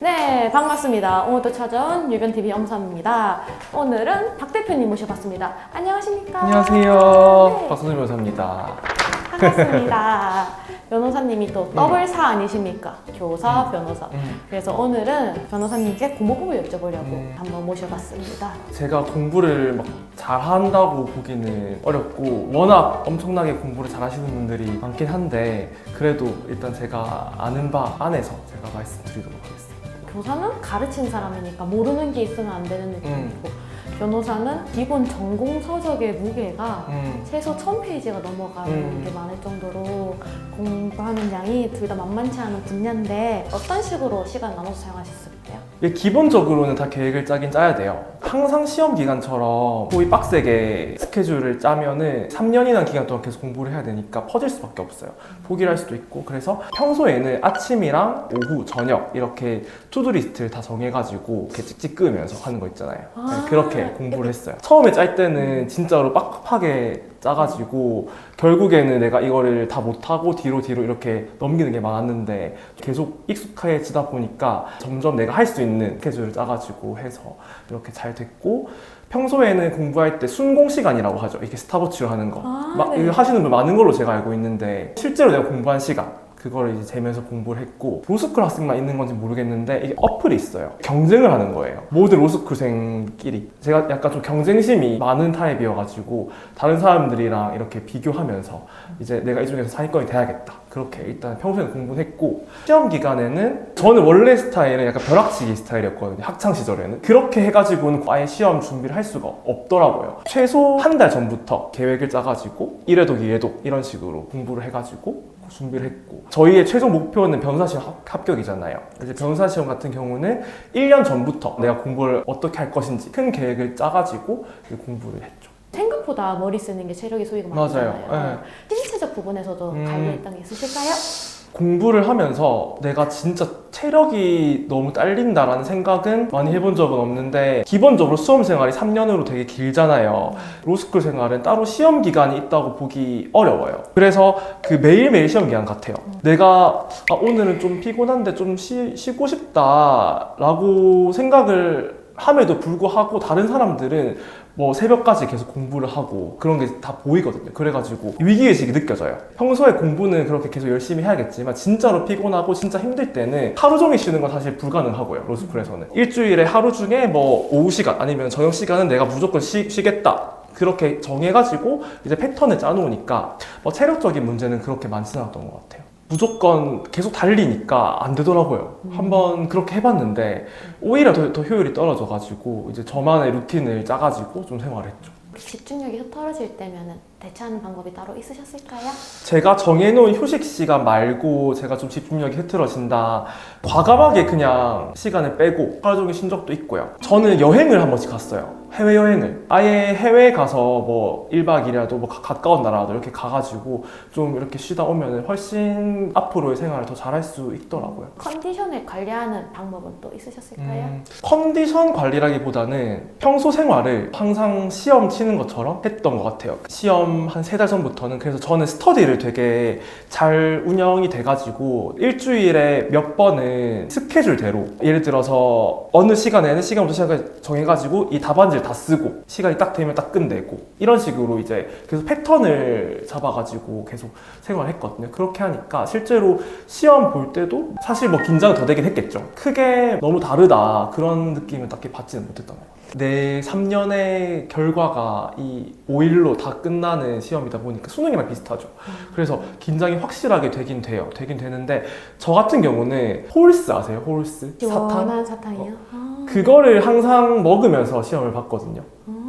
네, 반갑습니다. 오늘도 찾아온 유변TV 엄삼입니다. 오늘은 박 대표님 모셔봤습니다. 안녕하십니까? 안녕하세요. 네, 박선우 변호사입니다. 반갑습니다. 변호사님이 또 더블사 아니십니까? 교사, 변호사. 그래서 오늘은 변호사님께 공부법을 여쭤보려고 한번 모셔봤습니다. 제가 공부를 막 잘한다고 보기는 어렵고 워낙 엄청나게 공부를 잘하시는 분들이 많긴 한데 그래도 일단 제가 아는 바 안에서 제가 말씀드리도록 하겠습니다. 교사는 가르친 사람이니까 모르는 게 있으면 안 되는 느낌이고 변호사는 기본 전공 서적의 무게가 최소 1000페이지가 넘어가는 게 많을 정도로 공부하는 양이 둘 다 만만치 않은 분야인데 어떤 식으로 시간 나눠서 사용하셨을까요? 기본적으로는 다 계획을 짜긴 짜야 돼요. 항상 시험 기간처럼 거의 빡세게 스케줄을 짜면은 3년이나 기간 동안 계속 공부를 해야 되니까 퍼질 수밖에 없어요. 포기를 할 수도 있고. 그래서 평소에는 아침이랑 오후, 저녁 이렇게 투두리스트를 다 정해가지고 이렇게 찍찍 끄면서 하는 거 있잖아요. 네, 그렇게 공부를 했어요. 처음에 짤 때는 진짜로 빡빡하게 짜가지고 결국에는 내가 이거를 다 못하고 뒤로 이렇게 넘기는 게 많았는데 계속 익숙해지다 보니까 점점 내가 할 수 있는 스케줄을 짜가지고 해서 이렇게 잘 됐고, 평소에는 공부할 때 순공 시간이라고 하죠. 이렇게 스탑워치로 하는 거. 네. 이거 하시는 분 많은 걸로 제가 알고 있는데 실제로 내가 공부한 시간 그거를 이제 재면서 공부를 했고, 로스쿨 학생만 있는 건지 모르겠는데 이게 어플이 있어요. 경쟁을 하는 거예요. 모든 로스쿨생끼리. 제가 약간 좀 경쟁심이 많은 타입이어가지고 다른 사람들이랑 이렇게 비교하면서 이제 내가 이 중에서 상위권이 돼야겠다. 그렇게 일단 평소에는 공부를 했고, 시험 기간에는 저는 원래 스타일은 약간 벼락치기 스타일이었거든요. 학창 시절에는. 그렇게 해가지고는 아예 시험 준비를 할 수가 없더라고요. 최소 한 달 전부터 계획을 짜가지고 이래독 이런 식으로 공부를 해가지고 준비를 했고, 저희의 최종 목표는 변호사 시험 합격이잖아요. 이제 변호사 시험 같은 경우는 1년 전부터 내가 공부를 어떻게 할 것인지 큰 계획을 짜가지고 공부를 했죠. 생각보다 머리 쓰는 게 체력이 소비가 많잖아요. 맞아요. 신체적 부분에서도 관리했던 게 있으실까요? 공부를 하면서 내가 진짜 체력이 너무 딸린다라는 생각은 많이 해본 적은 없는데, 기본적으로 수험 생활이 3년으로 되게 길잖아요. 로스쿨 생활은 따로 시험 기간이 있다고 보기 어려워요. 그래서 그 매일매일 시험 기간 같아요. 내가 오늘은 좀 피곤한데 좀 쉬고 싶다라고 생각을 함에도 불구하고 다른 사람들은 뭐 새벽까지 계속 공부를 하고 그런 게 다 보이거든요. 그래가지고 위기의식이 느껴져요. 평소에 공부는 그렇게 계속 열심히 해야겠지만 진짜로 피곤하고 진짜 힘들 때는 하루 종일 쉬는 건 사실 불가능하고요. 로스쿨에서는 일주일에 하루 중에 뭐 오후 시간 아니면 저녁 시간은 내가 무조건 쉬겠다, 그렇게 정해가지고 이제 패턴을 짜놓으니까 뭐 체력적인 문제는 그렇게 많지는 않았던 것 같아요. 무조건 계속 달리니까 안 되더라고요. 한번 그렇게 해봤는데 오히려 더 효율이 떨어져가지고 이제 저만의 루틴을 짜가지고 좀 생활했죠. 집중력이 흐트러질 때면 대처하는 방법이 따로 있으셨을까요? 제가 정해놓은 휴식 시간 말고 제가 좀 집중력이 흐트러진다, 과감하게 그냥 시간을 빼고 하루 종일 쉰 적도 있고요. 저는 여행을 한 번씩 갔어요. 해외여행을. 아예 해외에 가서 뭐 1박 2일이라도 뭐 가까운 나라도 이렇게 가가지고 좀 이렇게 쉬다 오면 훨씬 앞으로의 생활을 더 잘할 수 있더라고요. 컨디션을 관리하는 방법은 또 있으셨을까요? 컨디션 관리라기보다는 평소 생활을 항상 시험 치는 것처럼 했던 것 같아요. 시험 한 3달 전부터는. 그래서 저는 스터디를 되게 잘 운영이 돼가지고 일주일에 몇 번은 스케줄대로, 예를 들어서 어느 시간에는 시간부터 시간까지 정해가지고 이 답안지를 다 쓰고 시간이 딱 되면 딱 끝내고, 이런 식으로 이제 계속 패턴을 잡아가지고 계속 생활했거든요. 그렇게 하니까 실제로 시험 볼 때도 사실 뭐 긴장은 더 되긴 했겠죠. 크게 너무 다르다 그런 느낌은 딱히 받지는 못했던 것 같아요. 내 3년의 결과가 이 5일로 다 끝나는 시험이다 보니까 수능이랑 비슷하죠. 그래서 긴장이 확실하게 되긴 돼요. 되긴 되는데 저 같은 경우는 홀스 아세요? 홀스? 시원한 사탕이요? 그거를 항상 먹으면서 시험을 봤거든요.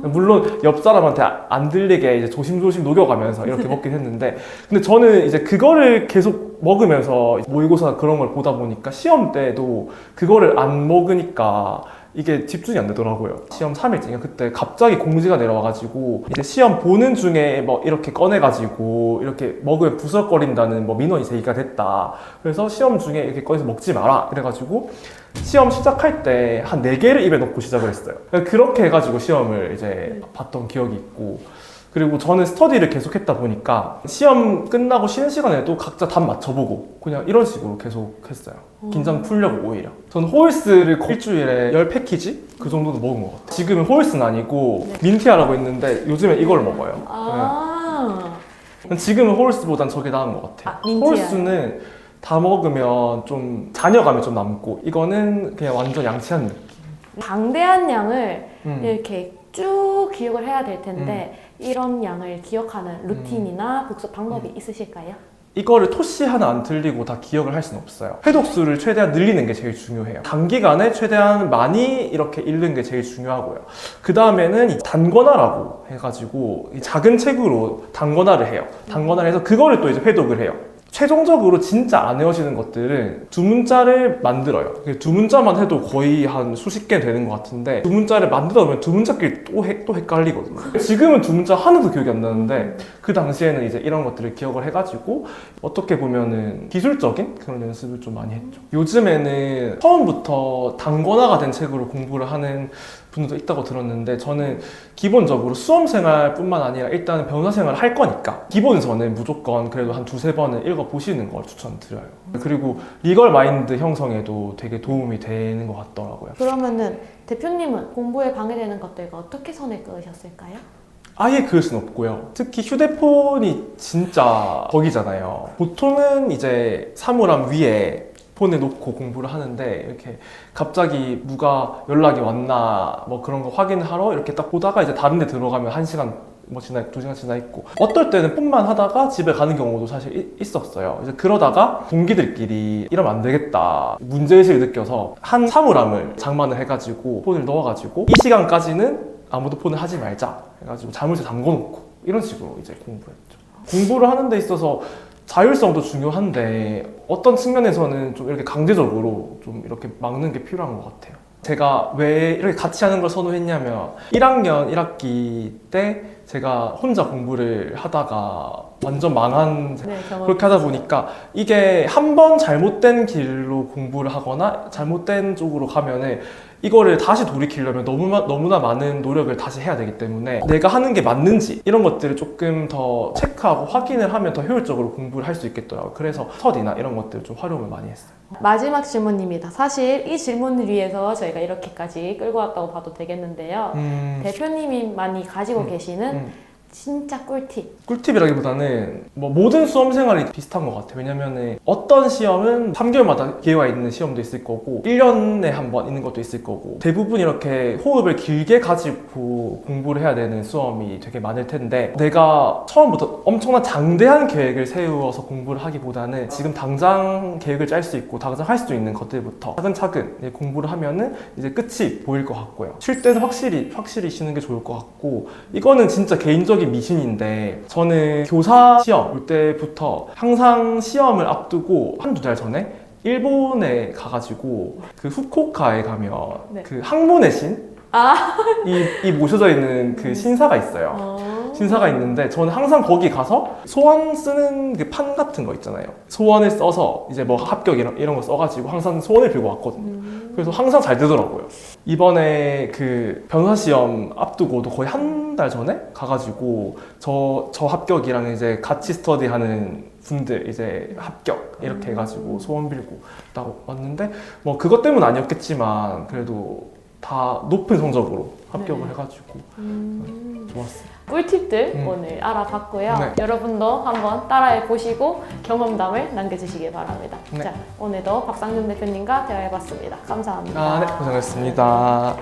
물론 옆 사람한테 안 들리게 이제 조심조심 녹여가면서 이렇게 먹긴 했는데, 근데 저는 이제 그거를 계속 먹으면서 모의고사 그런 걸 보다 보니까 시험 때도 그거를 안 먹으니까 이게 집중이 안 되더라고요. 시험 3일째 그때 갑자기 공지가 내려와가지고 이제 시험 보는 중에 뭐 이렇게 꺼내가지고 이렇게 먹으면 부스럭거린다는 뭐 민원이 제기가 됐다. 그래서 시험 중에 이렇게 꺼내서 먹지 마라 이래가지고 시험 시작할 때 한 4개를 입에 넣고 시작을 했어요. 그렇게 해가지고 시험을 이제 봤던 기억이 있고, 그리고 저는 스터디를 계속했다 보니까 시험 끝나고 쉬는 시간에도 각자 답 맞춰보고 그냥 이런 식으로 계속 했어요. 긴장 풀려고 오히려. 저는 호일스를 일주일에 10패키지? 그 정도도 먹은 것 같아요. 지금은 호일스는 아니고 민티아라고 있는데 요즘에 이걸 먹어요. 지금은 호일스보단 저게 나은 것 같아요. 민티아. 호일스는 다 먹으면 좀 잔여감이 좀 남고 이거는 그냥 완전 양치한 느낌. 방대한 양을 이렇게 쭉 기억을 해야 될 텐데 이런 양을 기억하는 루틴이나 복습 방법이 있으실까요? 이거를 토시 하나 안 틀리고 다 기억을 할 수는 없어요. 회독수를 최대한 늘리는 게 제일 중요해요. 단기간에 최대한 많이 이렇게 읽는 게 제일 중요하고요. 그 다음에는 단권화라고 해가지고 이 작은 책으로 단권화를 해요. 단권화를 해서 그거를 또 이제 회독을 해요. 최종적으로 진짜 안 외워지는 것들은 두 문자를 만들어요. 두 문자만 해도 거의 한 수십 개 되는 것 같은데 두 문자를 만들다 보면 두 문자끼리 또 헷갈리거든요. 지금은 두 문자 하나도 기억이 안 나는데 그 당시에는 이제 이런 것들을 기억을 해가지고 어떻게 보면은 기술적인 그런 연습을 좀 많이 했죠. 요즘에는 처음부터 단권화가 된 책으로 공부를 하는 분들도 있다고 들었는데 저는 기본적으로 수험생활뿐만 아니라 일단은 변호사생활을 할 거니까 기본서는 무조건 그래도 한 두세 번은 읽어보시는 걸 추천드려요. 그리고 리걸 마인드 형성에도 되게 도움이 되는 것 같더라고요. 그러면은 대표님은 공부에 방해되는 것들과 어떻게 선을 그으셨을까요? 아예 그럴 순 없고요. 특히 휴대폰이 진짜 덕이잖아요. 보통은 이제 사물함 위에 폰에 놓고 공부를 하는데 이렇게 갑자기 누가 연락이 왔나 뭐 그런 거 확인하러 이렇게 딱 보다가 이제 다른 데 들어가면 1시간 뭐 지나 2시간 지나 있고 어떨 때는 폰만 하다가 집에 가는 경우도 사실 있었어요. 이제 그러다가 동기들끼리 이러면 안 되겠다 문제의식을 느껴서 한 사물함을 장만을 해가지고 폰을 넣어가지고 이 시간까지는 아무도 폰을 하지 말자 해가지고 자물쇠 잠궈놓고 이런 식으로 이제 공부했죠. 공부를 하는 데 있어서 자율성도 중요한데 어떤 측면에서는 좀 이렇게 강제적으로 좀 이렇게 막는 게 필요한 것 같아요. 제가 왜 이렇게 같이 하는 걸 선호했냐면 1학년 1학기 때 제가 혼자 공부를 하다가 완전 망한 그렇게 하다 보니까 이게 한 번 잘못된 길로 공부를 하거나 잘못된 쪽으로 가면은 이거를 다시 돌이키려면 너무나 많은 노력을 다시 해야 되기 때문에 내가 하는 게 맞는지 이런 것들을 조금 더 체크하고 확인을 하면 더 효율적으로 공부를 할 수 있겠더라고요. 그래서 스터디나 이런 것들을 좀 활용을 많이 했어요. 마지막 질문입니다. 사실 이 질문을 위해서 저희가 이렇게까지 끌고 왔다고 봐도 되겠는데요. 대표님이 많이 가지고 계시는 진짜 꿀팁. 꿀팁이라기보다는 뭐 모든 수험 생활이 비슷한 것 같아요. 왜냐면은 어떤 시험은 3개월마다 기회가 있는 시험도 있을 거고 1년에 한 번 있는 것도 있을 거고 대부분 이렇게 호흡을 길게 가지고 공부를 해야 되는 수험이 되게 많을 텐데 내가 처음부터 엄청난 장대한 계획을 세워서 공부를 하기보다는 지금 당장 계획을 짤 수 있고 당장 할 수 있는 것들부터 차근차근 공부를 하면은 이제 끝이 보일 것 같고요. 쉴 때는 확실히 쉬는 게 좋을 것 같고 이거는 진짜 개인적인 미신인데 저는 교사 시험 올 때부터 항상 시험을 앞두고 한두 달 전에 일본에 가가지고 그 후쿠오카에 가면 그 항문의 신? 이 모셔져 있는 그 신사가 있어요. 신사가 있는데 저는 항상 거기 가서 소원 쓰는 그 판 같은 거 있잖아요. 소원을 써서 이제 뭐 합격 이런 거 써가지고 항상 소원을 빌고 왔거든요. 그래서 항상 잘 되더라고요. 이번에 그 변호사 시험 앞두고도 거의 한 달 전에 가가지고 저 합격이랑 이제 같이 스터디하는 분들 이제 합격 이렇게 해가지고 소원 빌고 딱 왔는데 뭐 그것 때문 아니었겠지만 그래도 다 높은 성적으로 합격을 해가지고 좋았어요. 꿀팁들 오늘 알아봤고요. 여러분도 한번 따라해 보시고 경험담을 남겨주시기 바랍니다. 자, 오늘도 박상준 대표님과 대화해봤습니다. 감사합니다. 네, 고생하셨습니다.